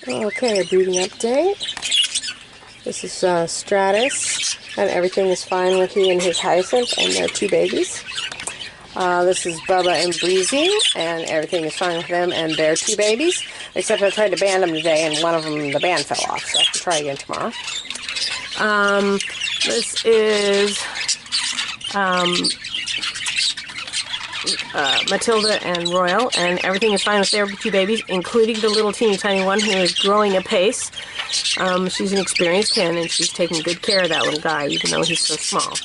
Okay, a breeding update. This is Stratus, and everything is fine with he and his Hyacinth and their 2 babies. This is Bubba and Breezy, and everything is fine with them and their 2 babies, except I tried to band them today, and one of them, the band fell off, so I have to try again tomorrow. This is Matilda and Royal, and everything is fine with their 2 babies, including the little teeny tiny one who is growing apace. She's an experienced hen, and she's taking good care of that little guy, even though he's so small.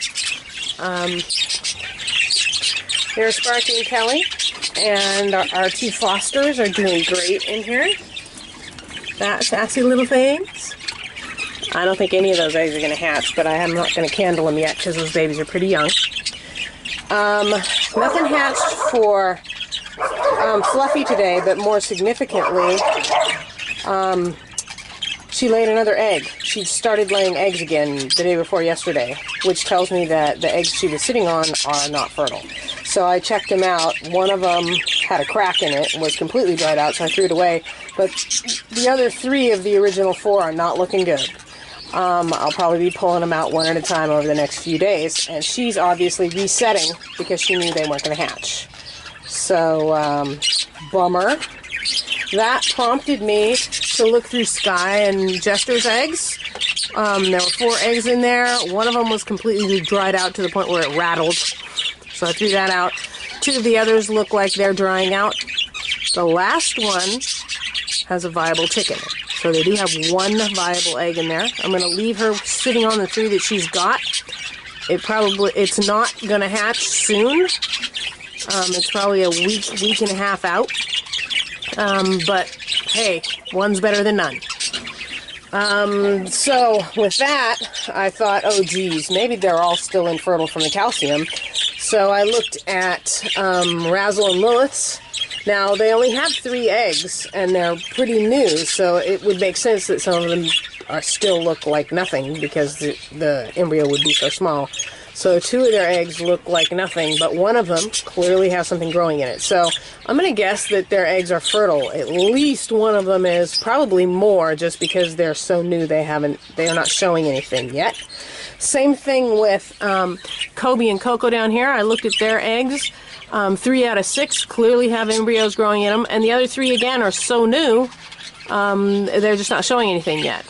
Here's Sparky and Kelly, and our 2 fosters are doing great in here. That sassy little things. I don't think any of those eggs are going to hatch, but I am not going to candle them yet because those babies are pretty young. Nothing hatched for Fluffy today, but more significantly, she laid another egg. She started laying eggs again the day before yesterday, which tells me that the eggs she was sitting on are not fertile. So I checked them out. One of them had a crack in it and was completely dried out, so I threw it away. But the other 3 of the original 4 are not looking good. I'll probably be pulling them out one at a time over the next few days, and she's obviously resetting because she knew they weren't going to hatch. So, bummer. That prompted me to look through Sky and Jester's eggs. There were 4 eggs in there. One of them was completely dried out to the point where it rattled, so I threw that out. 2 of the others look like they're drying out. The last one has a viable chick in it. So they do have 1 viable egg in there. I'm going to leave her sitting on the 3 that she's got. It's not going to hatch soon. It's probably a week and a half out. But hey, one's better than none. So with that, I thought, oh geez, maybe they're all still infertile from the calcium. So I looked at Razzle and Lilith's. Now, they only have 3 eggs, and they're pretty new, so it would make sense that some of them still look like nothing, because the embryo would be so small. So 2 of their eggs look like nothing, but one of them clearly has something growing in it. So I'm going to guess that their eggs are fertile. At least one of them is, probably more, just because they're so new they are not showing anything yet. Same thing with Kobe and Coco down here. I looked at their eggs. 3 out of 6 clearly have embryos growing in them, and the other 3 again are so new, they're just not showing anything yet.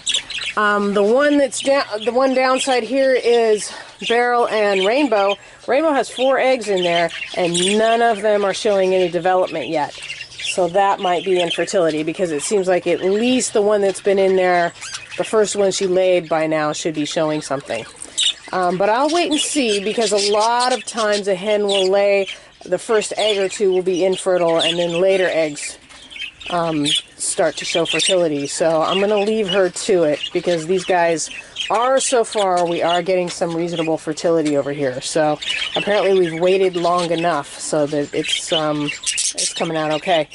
The one downside here is Beryl and Rainbow. Rainbow has 4 eggs in there, and none of them are showing any development yet. So that might be infertility, because it seems like at least the one that's been in there, the first one she laid by now, should be showing something. But I'll wait and see, because a lot of times a hen will lay the first egg or 2 will be infertile, and then later eggs start to show fertility. So I'm going to leave her to it, because these guys are, so far, we are getting some reasonable fertility over here. So apparently we've waited long enough so that it's coming out okay.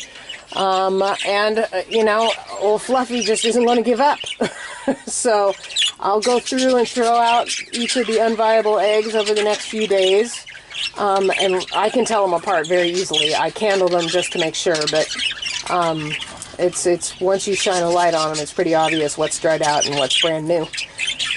You know, old Fluffy just isn't going to give up. So I'll go through and throw out each of the unviable eggs over the next few days. And I can tell them apart very easily. I candle them just to make sure, but it's once you shine a light on them, it's pretty obvious what's dried out and what's brand new.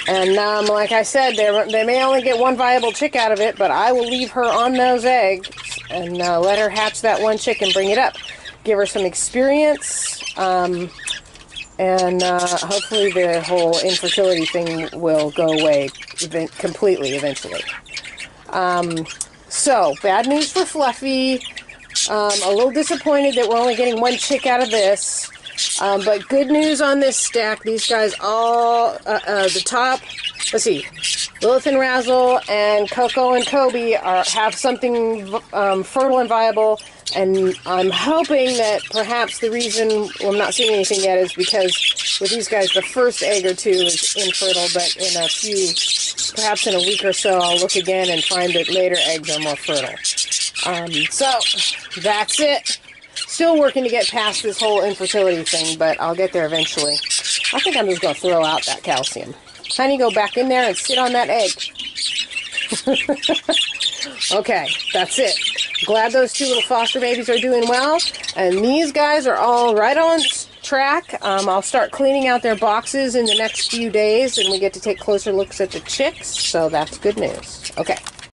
And like I said, they may only get 1 viable chick out of it, but I will leave her on those eggs and let her hatch that 1 chick and bring it up. Give her some experience, and hopefully the whole infertility thing will go away completely eventually. So, bad news for Fluffy. A little disappointed that we're only getting 1 chick out of this. But good news on this stack. These guys all, the top, let's see, Lilith and Razzle and Coco and Kobe have something fertile and viable. And I'm hoping that perhaps the reason I'm not seeing anything yet is because with these guys, the first egg or 2 is infertile, but perhaps in a week or so, I'll look again and find that later eggs are more fertile. So, that's it. Still working to get past this whole infertility thing, but I'll get there eventually. I think I'm just going to throw out that calcium. Honey, go back in there and sit on that egg. Okay, that's it. Glad those 2 little foster babies are doing well, and these guys are all right on track. I'll start cleaning out their boxes in the next few days, and we get to take closer looks at the chicks, so that's good news. Okay.